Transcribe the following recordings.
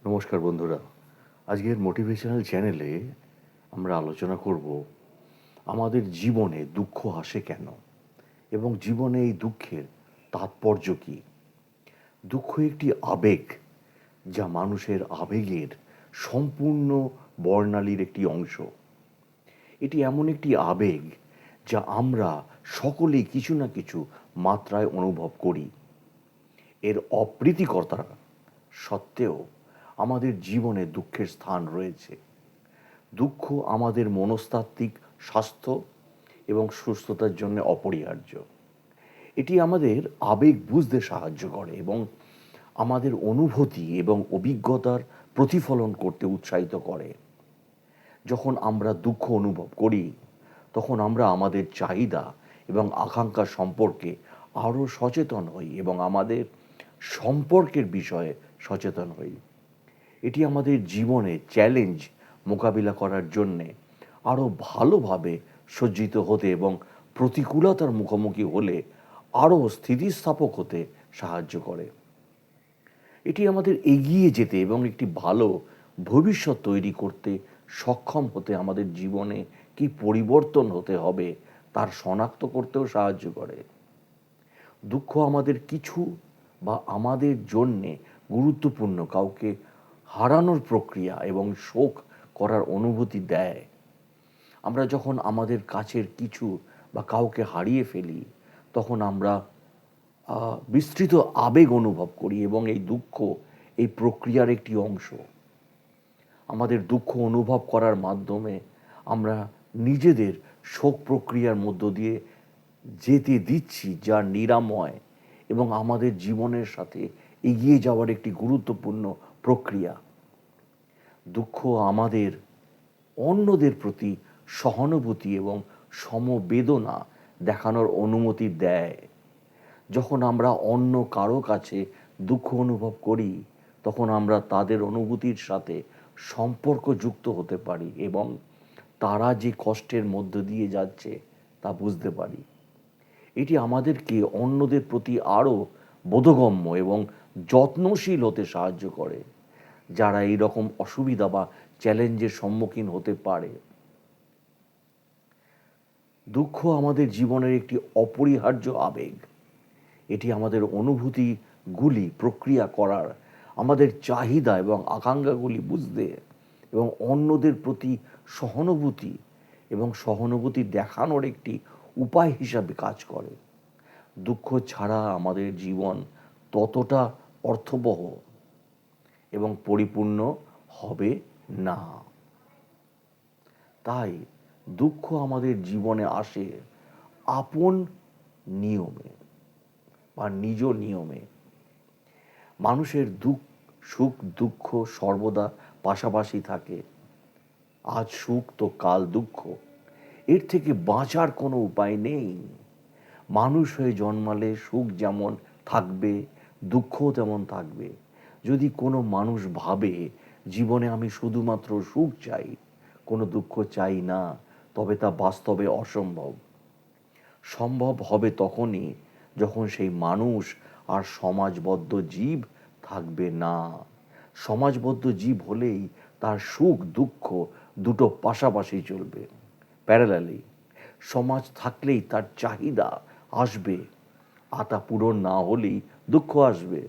নমস্কার বন্ধুরা। আজকের মোটিভেশনাল চ্যানেলে আমরা আলোচনা করব আমাদের জীবনে দুঃখ আসে কেন এবং জীবনে এই দুঃখের তাৎপর্য কী। দুঃখ একটি আবেগ, যা মানুষের আবেগের সম্পূর্ণ বর্ণালীর একটি অংশ। এটি এমন একটি আবেগ যা আমরা সকলেই কিছু না কিছু মাত্রায় অনুভব করি। এর অপ্রীতিকরতা সত্ত্বেও আমাদের জীবনে দুঃখের স্থান রয়েছে। দুঃখ আমাদের মনস্তাত্ত্বিক স্বাস্থ্য এবং সুস্থতার জন্য অপরিহার্য। এটি আমাদের আবেগ বুঝতে সাহায্য করে এবং আমাদের অনুভূতি এবং অভিজ্ঞতার প্রতিফলন করতে উৎসাহিত করে। যখন আমরা দুঃখ অনুভব করি, তখন আমরা আমাদের চাহিদা এবং আকাঙ্ক্ষা সম্পর্কে আরও সচেতন হই এবং আমাদের সম্পর্কের বিষয়ে সচেতন হই। এটি আমাদের জীবনে চ্যালেঞ্জ মোকাবিলা করার জন্যে আরও ভালোভাবে সজ্জিত হতে এবং প্রতিকূলতার মুখোমুখি হলে আরও স্থিতিস্থাপক হতে সাহায্য করে। এটি আমাদের এগিয়ে যেতে এবং একটি ভালো ভবিষ্যৎ তৈরি করতে সক্ষম হতে, আমাদের জীবনে কী পরিবর্তন হতে হবে তার শনাক্ত করতেও সাহায্য করে। দুঃখ আমাদের কিছু বা আমাদের জন্যে গুরুত্বপূর্ণ কাউকে হারানোর প্রক্রিয়া এবং শোক করার অনুভূতি দেয়। আমরা যখন আমাদের কাছের কিছু বা কাউকে হারিয়ে ফেলি, তখন আমরা বিস্তৃত আবেগ অনুভব করি এবং এই দুঃখ এই প্রক্রিয়ার একটি অংশ। আমাদের দুঃখ অনুভব করার মাধ্যমে আমরা নিজেদের শোক প্রক্রিয়ার মধ্য দিয়ে যেতে দিচ্ছি, যা নিরাময় এবং আমাদের জীবনের সাথে এগিয়ে যাওয়ার একটি গুরুত্বপূর্ণ প্রক্রিয়া। দুঃখ আমাদের অন্যদের প্রতি সহানুভূতি এবং সমবেদনা দেখানোর অনুমতি দেয়। যখন আমরা অন্য কারো কাছে দুঃখ অনুভব করি, তখন আমরা তাদের অনুভূতির সাথে সম্পর্কযুক্ত হতে পারি এবং তারা যে কষ্টের মধ্য দিয়ে যাচ্ছে তা বুঝতে পারি। এটি আমাদেরকে অন্যদের প্রতি আরও বোধগম্য এবং যত্নশীল হতে সাহায্য করে, যারা এই রকম অসুবিধা বা চ্যালেঞ্জের সম্মুখীন হতে পারে। দুঃখ আমাদের জীবনের একটি অপরিহার্য আবেগ। এটি আমাদের অনুভূতিগুলি প্রক্রিয়া করার, আমাদের চাহিদা এবং আকাঙ্ক্ষাগুলি বুঝতে এবং অন্যদের প্রতি সহানুভূতি দেখানোর একটি উপায় হিসাবে কাজ করে। দুঃখ ছাড়া আমাদের জীবন ততটা অর্থবহ এবং পরিপূর্ণ হবে না। তাই দুঃখ আমাদের জীবনে আসে আপন নিয়মে বা নিজ নিয়মে। মানুষের সুখ দুঃখ সর্বদা পাশাপাশি থাকে। আজ সুখ তো কাল দুঃখ, এর থেকে বাঁচার কোনো উপায় নেই। মানুষ হয়ে জন্মালে সুখ যেমন থাকবে, দুঃখও তেমন থাকবে। যদি কোনো মানুষ ভাবে জীবনে আমি শুধুমাত্র সুখ চাই, কোনো দুঃখ চাই না, তবে তা বাস্তবে অসম্ভব। সম্ভব হবে তখনই যখন সেই মানুষ আর সমাজবদ্ধ জীব থাকবে না। সমাজবদ্ধ জীব হলেই তার সুখ দুঃখ দুটো পাশাপাশি চলবে, প্যারালালি। সমাজ থাকলেই তার চাহিদা আসবে, আর তা পূরণ না হলেই দুঃখ আসবে।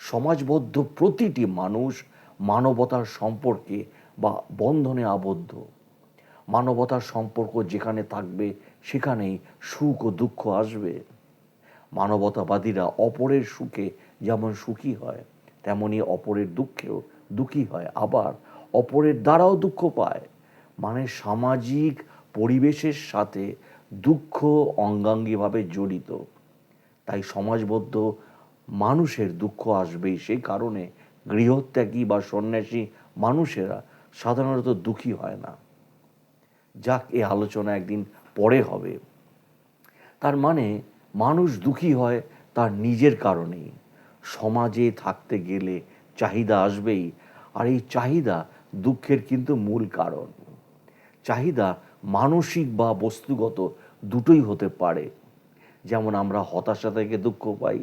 সমাজবদ্ধ প্রতিটি মানুষ মানবতার সম্পর্কে বা বন্ধনে আবদ্ধ। মানবতার সম্পর্ক যেখানে থাকবে, সেখানেই সুখ ও দুঃখ আসবে। মানবতাবাদীরা অপরের সুখে যেমন সুখী হয়, তেমনি অপরের দুঃখেও দুঃখী হয়, আবার অপরের দ্বারাও দুঃখ পায়। মানে সামাজিক পরিবেশের সাথে দুঃখ অঙ্গাঙ্গিভাবে জড়িত। তাই সমাজবদ্ধ মানুষের দুঃখ আসবেই। সেই কারণে গৃহত্যাগী বা সন্ন্যাসী মানুষেরা সাধারণত দুঃখী হয় না। যাক, এ আলোচনা একদিন পরে হবে। তার মানে মানুষ দুঃখী হয় তার নিজের কারণেই। সমাজে থাকতে গেলে চাহিদা আসবেই, আর এই চাহিদা দুঃখের কিন্তু মূল কারণ। চাহিদা মানসিক বা বস্তুগত দুটোই হতে পারে। যেমন আমরা হতাশা থেকে দুঃখ পাই।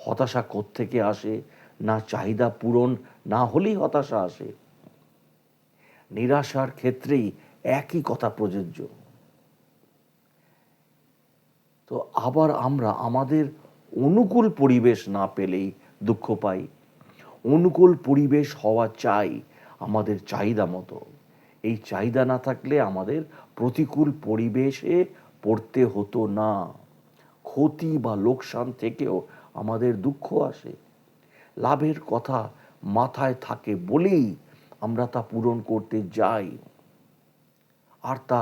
হতাশা কোত্থেকে আসে? না চাহিদা পূরণ না হলেই হতাশা আসে। নিরাশার ক্ষেত্রেই একই কথা প্রযোজ্য। তো আবার আমরা আমাদের অনুকূল পরিবেশ না পেলেই দুঃখ পাই। অনুকূল পরিবেশ হওয়া চাই আমাদের চাহিদা মতো। এই চাহিদা না থাকলে আমাদের প্রতিকূল পরিবেশে পড়তে হতো না। ক্ষতি বা লোকসান থেকেও আমাদের দুঃখ আসে। লাভের কথা মাথায় থাকে বলেই আমরা তা পূরণ করতে যাই, আর তা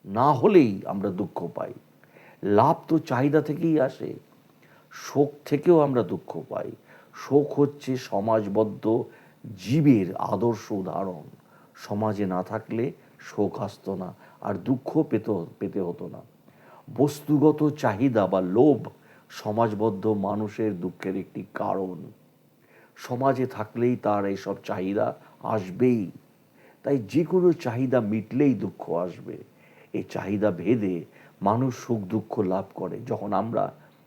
না হলেই আমরা দুঃখ পাই। লাভ তো চাহিদা থেকেই আসে। শোক থেকেও আমরা দুঃখ পাই। শোক হচ্ছে সমাজবদ্ধ জীবের আদর্শ উদাহরণ। সমাজে না থাকলে শোক আসতো না, আর দুঃখ পেতে হতো না। বস্তুগত চাহিদা বা লোভ সমাজবদ্ধ মানুষের দুঃখের একটি কারণ। সমাজে থাকলেই তার এইসব চাহিদা আসবেই। তাই যে কোনো চাহিদা মিটলেই দুঃখ আসবে। এই চাহিদা ভেদে মানুষ সুখ দুঃখ লাভ করে। যখন আমরা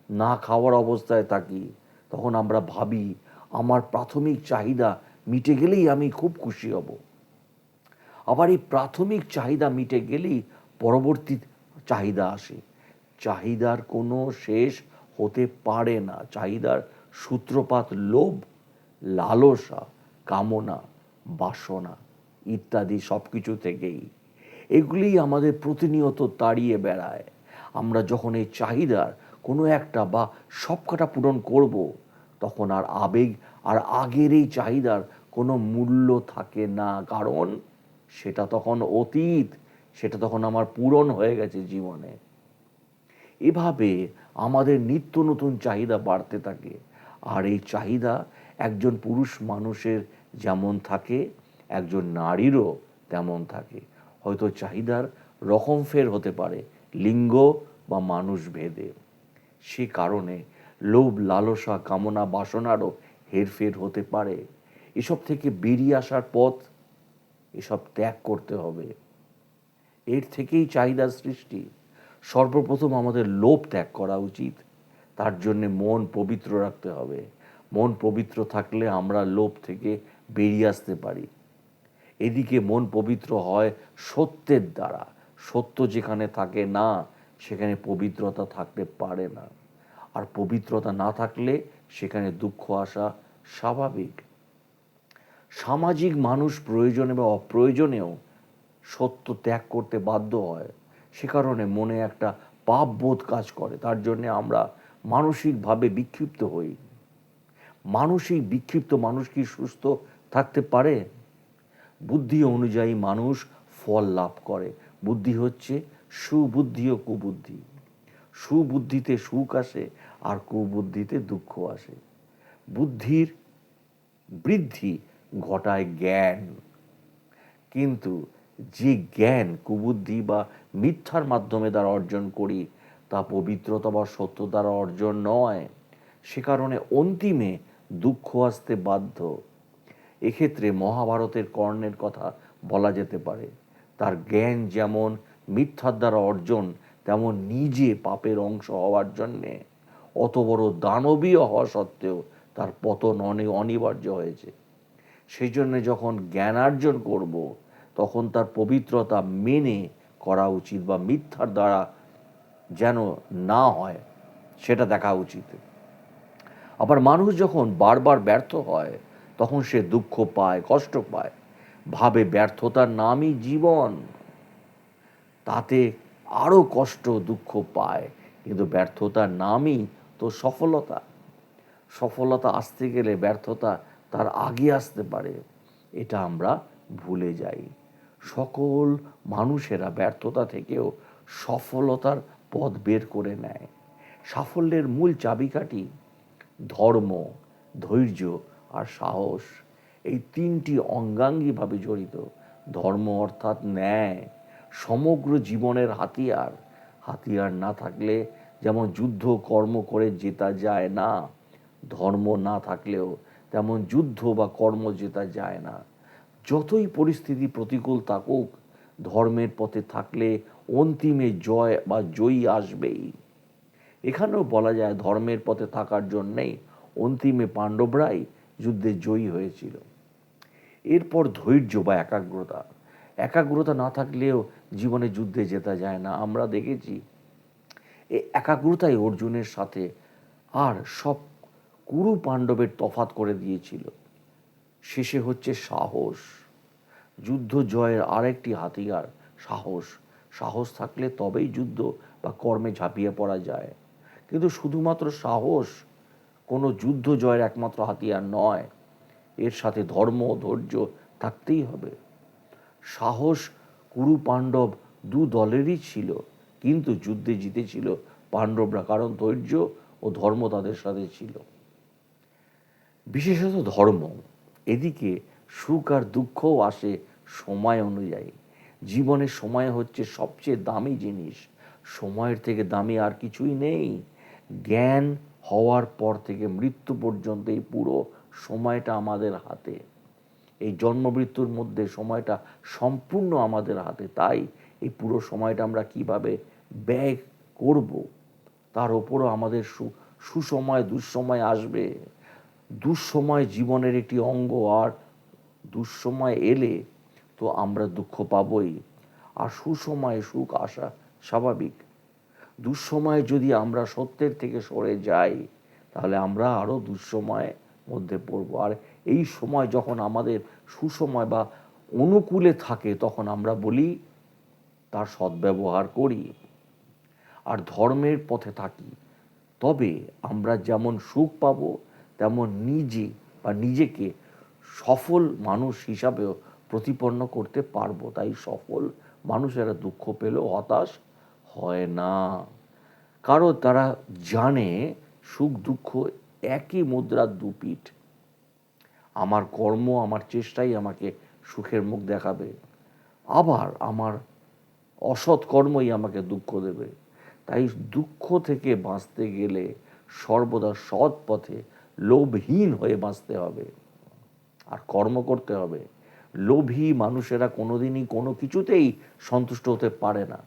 না খাওয়ার অবস্থায় থাকি, তখন আমরা ভাবি আমার প্রাথমিক চাহিদা মিটে গেলেই আমি খুব খুশি হব। আবার এই প্রাথমিক চাহিদা মিটে গেলেই পরবর্তী চাহিদা আসে। চাহিদার কোনো শেষ হতে পারে না। চাহিদার সূত্রপাত লোভ, লালসা, কামনা, বাসনা ইত্যাদি সব কিছু থেকেই। এগুলি আমাদের প্রতিনিয়ত তাড়িয়ে বেড়ায়। আমরা যখন এই চাহিদার কোনো একটা বা সবকটা পূরণ করব, তখন আর আবেগ আর আগের এই চাহিদার কোনো মূল্য থাকে না। কারণ সেটা তখন অতীত, সেটা তখন আমার পূরণ হয়ে গেছে জীবনে। এভাবে আমাদের নিত্য নতুন চাহিদা বাড়তে থাকে। আর এই চাহিদা একজন পুরুষ মানুষের যেমন থাকে, একজন নারীরও তেমন থাকে। হয়তো চাহিদার রকম ফের হতে পারে লিঙ্গ বা মানুষ ভেদে। সে কারণে লোভ, লালসা, কামনা, বাসনারও হেরফের হতে পারে। এসব থেকে বেরিয়ে আসার পথ, এসব ত্যাগ করতে হবে। এর থেকেই চাহিদার সৃষ্টি। সর্বপ্রথম আমাদের লোভ ত্যাগ করা উচিত। তার জন্যে মন পবিত্র রাখতে হবে। মন পবিত্র থাকলে আমরা লোভ থেকে বেরিয়ে আসতে পারি। এদিকে মন পবিত্র হয় সত্যের দ্বারা। সত্য যেখানে থাকে না, সেখানে পবিত্রতা থাকতে পারে না। আর পবিত্রতা না থাকলে সেখানে দুঃখ আসা স্বাভাবিক। সামাজিক মানুষ প্রয়োজনে বা অপ্রয়োজনেও সত্য ত্যাগ করতে বাধ্য হয়। সে কারণে মনে একটা পাপ বোধ কাজ করে। তার জন্যে আমরা মানসিকভাবে বিক্ষিপ্ত হই। মানসিক বিক্ষিপ্ত মানুষ কি সুস্থ থাকতে পারে? বুদ্ধি অনুযায়ী মানুষ ফল লাভ করে। বুদ্ধি হচ্ছে সুবুদ্ধি ও কুবুদ্ধি। সুবুদ্ধিতে সুখ আসে, আর কুবুদ্ধিতে দুঃখ আসে। বুদ্ধির বৃদ্ধি ঘটায় জ্ঞান, কিন্তু যে জ্ঞান কুবুদ্ধি বা মিথ্যার মাধ্যমে দ্বারা অর্জন করি, তা পবিত্রতা বা সত্য দ্বারা অর্জন নয়। সে কারণে অন্তিমে দুঃখ আসতে বাধ্য। এক্ষেত্রে মহাভারতের কর্ণের কথা বলা যেতে পারে। তার জ্ঞান যেমন মিথ্যার দ্বারা অর্জন, তেমন নিজে পাপের অংশ হওয়ার জন্যে অত বড় দানবীয় হওয়া সত্ত্বেও তার পতন অনিবার্য হয়েছে। সেই জন্য যখন জ্ঞানার্জন করব, তখন তার পবিত্রতা মেনে করা উচিত, বা মিথ্যার দ্বারা যেন না হয় সেটা দেখা উচিত। আবার মানুষ যখন বারবার ব্যর্থ হয়, তখন সে দুঃখ পায়, কষ্ট পায়, ভাবে ব্যর্থতার নামই জীবন। তাতে আরও কষ্ট, দুঃখ পায়। কিন্তু ব্যর্থতার নামই তো সফলতা। সফলতা আসতে গেলে ব্যর্থতা তার আগে আসতে পারে, এটা আমরা ভুলে যাই। সকল মানুষেরা ব্যর্থতা থেকেও সফলতার পথ বের করে নেয়। সাফল্যের মূল চাবিকাঠি ধর্ম, ধৈর্য আর সাহস। এই তিনটি অঙ্গাঙ্গিভাবে জড়িত। ধর্ম অর্থাৎ ন্যায়, সমগ্র জীবনের হাতিয়ার। হাতিয়ার না থাকলে যেমন যুদ্ধ কর্ম করে জেতা যায় না, ধর্ম না থাকলেও তেমন যুদ্ধ বা কর্ম জেতা যায় না। যতই পরিস্থিতি প্রতিকূল থাকুক, ধর্মের পথে থাকলে অন্তিমে জয় বা জয়ী আসবেই। এখানেও বলা যায় ধর্মের পথে থাকার জন্যেই অন্তিমে পাণ্ডবরাই যুদ্ধে জয়ী হয়েছিল। এরপর ধৈর্য বা একাগ্রতা, একাগ্রতা না থাকলেও জীবনে যুদ্ধে জেতা যায় না। আমরা দেখেছি এই একাগ্রতাই অর্জুনের সাথে আর সব কুরু পাণ্ডবের তফাৎ করে দিয়েছিল। শেষে হচ্ছে সাহস, যুদ্ধ জয়ের আরেকটি হাতিয়ার সাহস। সাহস থাকলে তবেই যুদ্ধ বা কর্মে ঝাঁপিয়ে পড়া যায়। কিন্তু শুধুমাত্র সাহস কোনো যুদ্ধ জয়ের একমাত্র হাতিয়ার নয়, এর সাথে ধর্ম ও ধৈর্য থাকতেই হবে। সাহস কুরু পাণ্ডব দু দলেরই ছিল, কিন্তু যুদ্ধে জিতেছিল পাণ্ডবরা, কারণ ধৈর্য ও ধর্ম তাদের সাথে ছিল। বিশেষত ধর্ম। এদিকে সুখ আর দুঃখও আসে সময় অনুযায়ী। জীবনের সময় হচ্ছে সবচেয়ে দামি জিনিস। সময়ের থেকে দামি আর কিছুই নেই। জ্ঞান হওয়ার পর থেকে মৃত্যু পর্যন্ত এই পুরো সময়টা আমাদের হাতে। এই জন্ম মৃত্যুর মধ্যে সময়টা সম্পূর্ণ আমাদের হাতে। তাই এই পুরো সময়টা আমরা কিভাবে ব্যয় করব, তার ওপরও আমাদের সুসময় দুঃসময় আসবে। দুঃসময় জীবনের একটি অঙ্গ, আর দুঃসময় এলে তো আমরা দুঃখ পাবই, আর সুসময়ে সুখ আসা স্বাভাবিক। দুঃসময়ে যদি আমরা সত্যের থেকে সরে যাই, তাহলে আমরা আরও দুঃসময়ের মধ্যে পড়ব। আর এই সময় যখন আমাদের সুসময় বা অনুকূলে থাকে, তখন আমরা বলি তার সদ্ব্যবহার করি আর ধর্মের পথে থাকি। তবে আমরা যেমন সুখ পাব, তেমন নিজে বা নিজেকে সফল মানুষ হিসাবেও প্রতিপন্ন করতে পারবো। তাই সফল মানুষেরা দুঃখ পেলেও হতাশ হয় না, কারণ তারা জানে সুখ দুঃখ একই মুদ্রার দুপিঠ। আমার কর্ম, আমার চেষ্টাই আমাকে সুখের মুখ দেখাবে, আবার আমার অসৎ কর্মই আমাকে দুঃখ দেবে। তাই দুঃখ থেকে বাঁচতে গেলে সর্বদা সৎ পথে লোভহীন হয়ে বাঁচতে হবে আর কর্ম করতে হবে। লোভী মানুষেরা কোনোদিনই কোনো কিছুতেই সন্তুষ্ট হতে পারে না।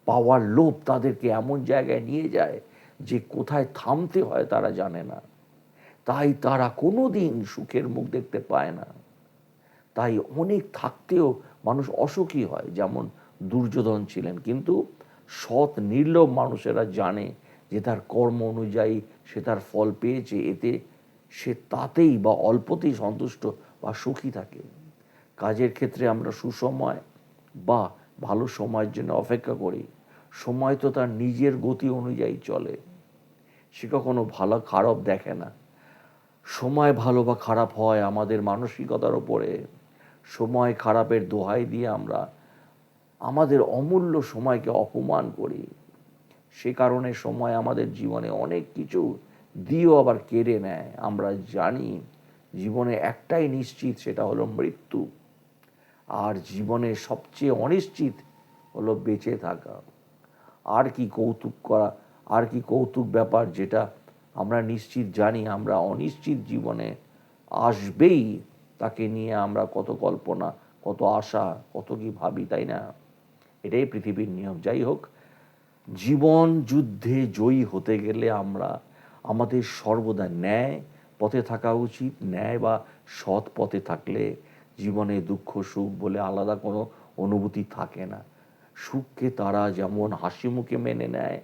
পাওয়ার লোভ তাদেরকে এমন জায়গায় নিয়ে যায় যে কোথায় থামতে হয় তারা জানে না। তাই তারা কোনোদিন সুখের মুখ দেখতে পায় না। তাই অনেক থাকতেও মানুষ অসুখী হয়, যেমন দুর্যোধন ছিলেন। কিন্তু সৎ নির্লোভ মানুষেরা জানে যে তার কর্ম অনুযায়ী সে তার ফল পেয়েছে, এতে সে তাতেই বা অল্পতেই সন্তুষ্ট বা সুখী থাকে। কাজের ক্ষেত্রে আমরা সুসময় বা ভালো সময়ের জন্য অপেক্ষা করি। সময় তো তার নিজের গতি অনুযায়ী চলে, সে কখনো ভালো খারাপ দেখে না। সময় ভালো বা খারাপ হয় আমাদের মানসিকতার ওপরে। সময় খারাপের দোহাই দিয়ে আমরা আমাদের অমূল্য সময়কে অপমান করি। সে কারণে সময় আমাদের জীবনে অনেক কিছু দিয়েও আবার কেড়ে নেয়। আমরা জানি জীবনে একটাই নিশ্চিত, সেটা হলো মৃত্যু। আর জীবনে সবচেয়ে অনিশ্চিত হলো বেঁচে থাকা। আর কি কৌতুক করা, আর কি কৌতুক ব্যাপার যেটা আমরা নিশ্চিত জানি আমরা অনিশ্চিত জীবনে আসবেই, তাকে নিয়ে আমরা কত কল্পনা, কত আশা, কত কি ভাবি, তাই না? এটাই পৃথিবীর নিয়ম। যাই হোক, জীবন যুদ্ধে জয়ী হতে গেলে আমরা আমাদের সর্বদা ন্যায় পথে থাকা উচিত। ন্যায় বা সৎ পথে থাকলে জীবনে দুঃখ সুখ বলে আলাদা কোনো অনুভূতি থাকে না। সুখকে তারা যেমন হাসি মুখে মেনে নেয়,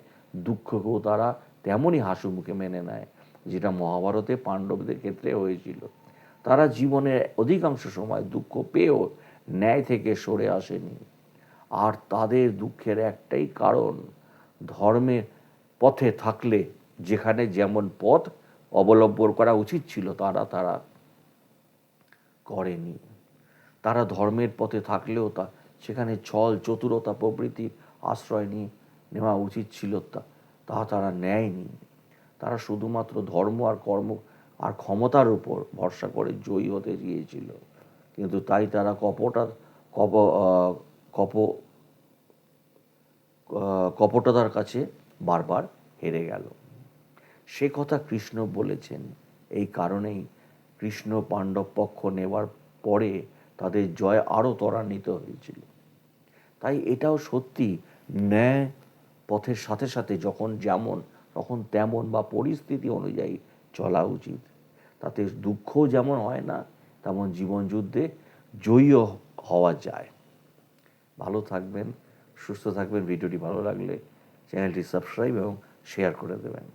দুঃখকেও তারা তেমনই হাসি মুখে মেনে নেয়, যেটা মহাভারতে পাণ্ডবদের ক্ষেত্রে হয়েছিল। তারা জীবনের অধিকাংশ সময় দুঃখ পেয়েও ন্যায় থেকে সরে আসেনি। আর তাদের দুঃখের একটাই কারণ, ধর্মের পথে থাকলে যেখানে যেমন পথ অবলম্বন করা উচিত ছিল তারা তারা করেনি। তারা ধর্মের পথে থাকলেও সেখানে ছল চতুরতা প্রভৃতির আশ্রয় নেওয়া উচিত ছিল, তারা নেয়নি। তারা শুধুমাত্র ধর্ম আর কর্ম আর ক্ষমতার উপর ভরসা করে জয়ী হতে গিয়েছিল। কিন্তু তাই তারা কপ কপ কপটতার কাছে বারবার হেরে গেল। সে কথা কৃষ্ণ বলেছেন। এই কারণেই কৃষ্ণ পাণ্ডব পক্ষ নেওয়ার পরে তাদের জয় আরও ত্বরান্বিত হয়েছিল। তাই এটাও সত্যি, ন্যায় পথের সাথে সাথে যখন যেমন তখন তেমন বা পরিস্থিতি অনুযায়ী চলা উচিত। তাতে দুঃখও যেমন হয় না, তেমন জীবনযুদ্ধে জয়ীও হওয়া যায়। ভালো থাকবেন, সুস্থ থাকবেন। ভিডিওটি ভালো লাগলে চ্যানেলটি সাবস্ক্রাইব এবং শেয়ার করে দেবেন।